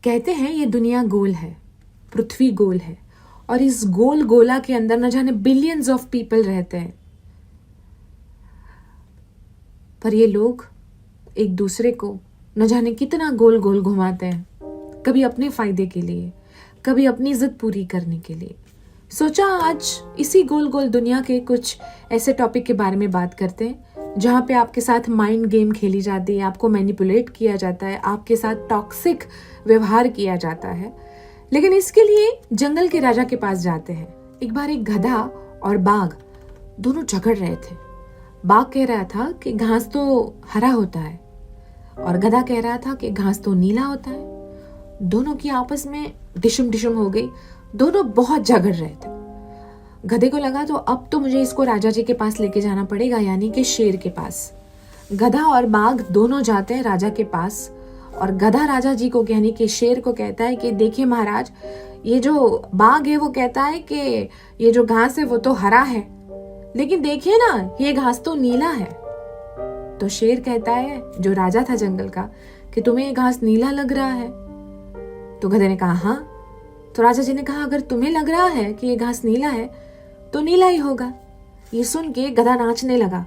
कहते हैं ये दुनिया गोल है, पृथ्वी गोल है, और इस गोल गोला के अंदर न जाने बिलियंस ऑफ पीपल रहते हैं, पर ये लोग एक दूसरे को न जाने कितना गोल गोल घुमाते हैं, कभी अपने फायदे के लिए, कभी अपनी जिद पूरी करने के लिए। सोचा आज इसी गोल गोल दुनिया के कुछ ऐसे टॉपिक के बारे में बात करते हैं जहाँ पे आपके साथ माइंड गेम खेली जाती है, आपको मैनिपुलेट किया जाता है, आपके साथ टॉक्सिक व्यवहार किया जाता है। लेकिन इसके लिए जंगल के राजा के पास जाते हैं। एक बार एक गधा और बाघ दोनों झगड़ रहे थे। बाघ कह रहा था कि घास तो हरा होता है और गधा कह रहा था कि घास तो नीला होता है। दोनों की आपस में डिशम डिशम हो गई, दोनों बहुत झगड़ रहे थे। गधे को लगा तो अब तो मुझे इसको राजा जी के पास लेके जाना पड़ेगा, यानी कि शेर के पास। गधा और बाघ दोनों जाते हैं राजा के पास और गधा राजा जी को यानी कि शेर को कहता है कि देखिए महाराज, ये जो बाघ है वो कहता है कि ये जो घास है वो तो हरा है, लेकिन देखिए ना ये घास तो नीला है। तो शेर कहता है, जो राजा था जंगल का, कि तुम्हें ये घास नीला लग रहा है? तो गधे ने कहा हाँ। तो राजा जी ने कहा अगर तुम्हें लग रहा है कि ये घास नीला है तो नीला ही होगा। ये सुन के गधा नाचने लगा,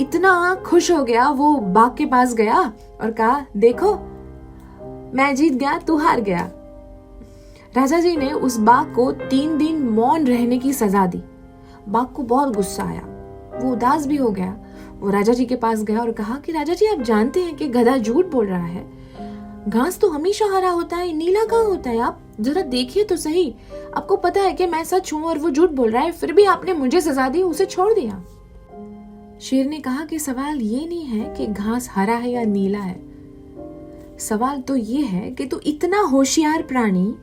इतना खुश हो गया। वो बाघ के पास गया और कहा देखो मैं जीत गया, तू हार गया। राजा जी ने उस बाघ को 3 दिन मौन रहने की सजा दी। बाघ को बहुत गुस्सा आया, वो उदास भी हो गया। वो राजा जी के पास गया और कहा कि राजा जी आप जानते हैं कि गधा झूठ बोल रहा है, घास तो हमेशा हरा होता है, नीला कहाँ होता है? आप जरा देखिए तो सही, आपको पता है कि मैं सच हूं और वो झूठ बोल रहा है, फिर भी आपने मुझे सजा दी, उसे छोड़ दिया। शेर ने कहा कि सवाल ये नहीं है कि घास हरा है या नीला है, सवाल तो ये है कि तू इतना होशियार प्राणी,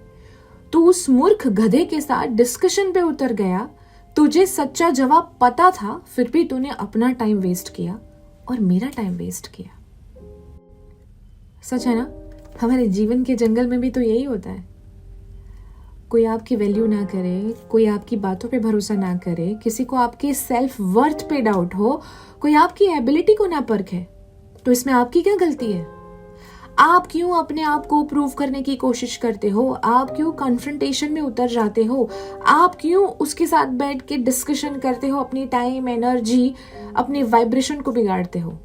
तू उस मूर्ख गधे के साथ डिस्कशन पे उतर गया, तुझे सच्चा जवाब पता था, फिर भी तूने अपना टाइम वेस्ट किया और मेरा टाइम वेस्ट किया। सच है ना? हमारे जीवन के जंगल में भी तो यही होता है। कोई आपकी वैल्यू ना करे, कोई आपकी बातों पे भरोसा ना करे, किसी को आपके सेल्फ वर्थ पे डाउट हो, कोई आपकी एबिलिटी को ना परखे, तो इसमें आपकी क्या गलती है? आप क्यों अपने आप को प्रूव करने की कोशिश करते हो? आप क्यों कन्फ्रंटेशन में उतर जाते हो? आप क्यों उसके साथ बैठ के डिस्कशन करते हो? अपनी टाइम, एनर्जी, अपने वाइब्रेशन को बिगाड़ते हो।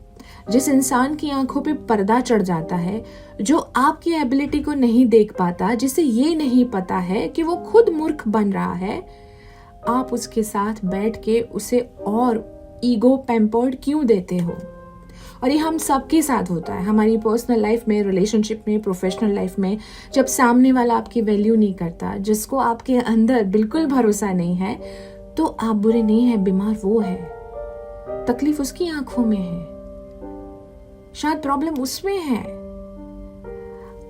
जिस इंसान की आंखों पे पर्दा चढ़ जाता है, जो आपकी एबिलिटी को नहीं देख पाता, जिसे ये नहीं पता है कि वो खुद मूर्ख बन रहा है, आप उसके साथ बैठ के उसे और ईगो पैम्पर्ड क्यों देते हो? और ये हम सबके साथ होता है, हमारी पर्सनल लाइफ में, रिलेशनशिप में, प्रोफेशनल लाइफ में। जब सामने वाला आपकी वैल्यू नहीं करता, जिसको आपके अंदर बिल्कुल भरोसा नहीं है, तो आप बुरे नहीं है, बीमार वो है। तकलीफ उसकी आंखों में है, शायद प्रॉब्लम उसमें है।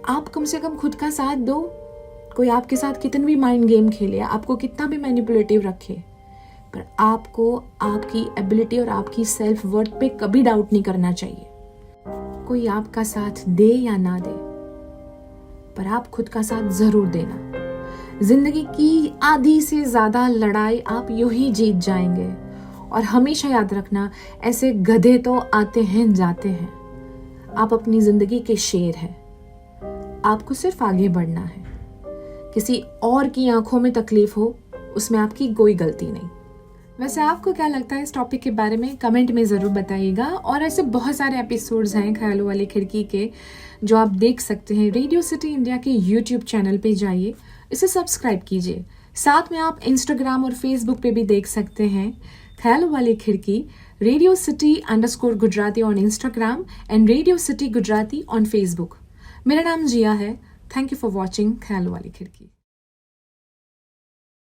आप कम से कम खुद का साथ दो। कोई आपके साथ कितने भी माइंड गेम खेले, आपको कितना भी मैनिपुलेटिव रखे, पर आपको आपकी एबिलिटी और आपकी सेल्फ वर्थ पे कभी डाउट नहीं करना चाहिए। कोई आपका साथ दे या ना दे, पर आप खुद का साथ जरूर देना। जिंदगी की आधी से ज्यादा लड़ाई आप यूं ही जीत जाएंगे। और हमेशा याद रखना, ऐसे गधे तो आते हैं जाते हैं, आप अपनी जिंदगी के शेर हैं। आपको सिर्फ आगे बढ़ना है। किसी और की आंखों में तकलीफ हो, उसमें आपकी कोई गलती नहीं। वैसे आपको क्या लगता है इस टॉपिक के बारे में? कमेंट में ज़रूर बताइएगा। और ऐसे बहुत सारे एपिसोड्स हैं ख्यालों वाली खिड़की के, जो आप देख सकते हैं। रेडियो सिटी इंडिया के यूट्यूब चैनल पे जाइए, इसे सब्सक्राइब कीजिए। साथ में आप इंस्टाग्राम और फेसबुक पे भी देख सकते हैं ख्यालों वाली खिड़की, Radio City _Gujarati on Instagram and Radio City Gujarati on Facebook। मेरा नाम जिया है। थैंक यू फॉर वॉचिंग ख्यालों वाली खिड़की।